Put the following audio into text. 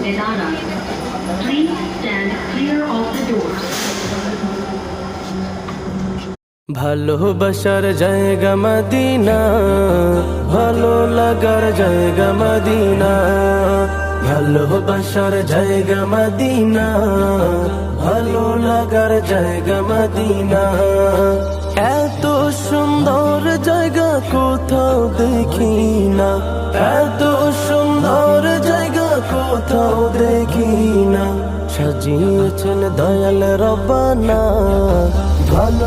Medana. Please stand clear of the doors. ভালোবাসার জায়গা Medina, ভালো লাগার জায়গা মদিনা। ভালোবাসার জায়গা মদিনা, ভালো লাগার জায়গা মদিনা। এত সুন্দর জায়গা কোথাও দেখি না, এত সুন্দর জায়গা কোথাও দেখি না। সাজিয়েছেন দয়াল রব্বানা ভালো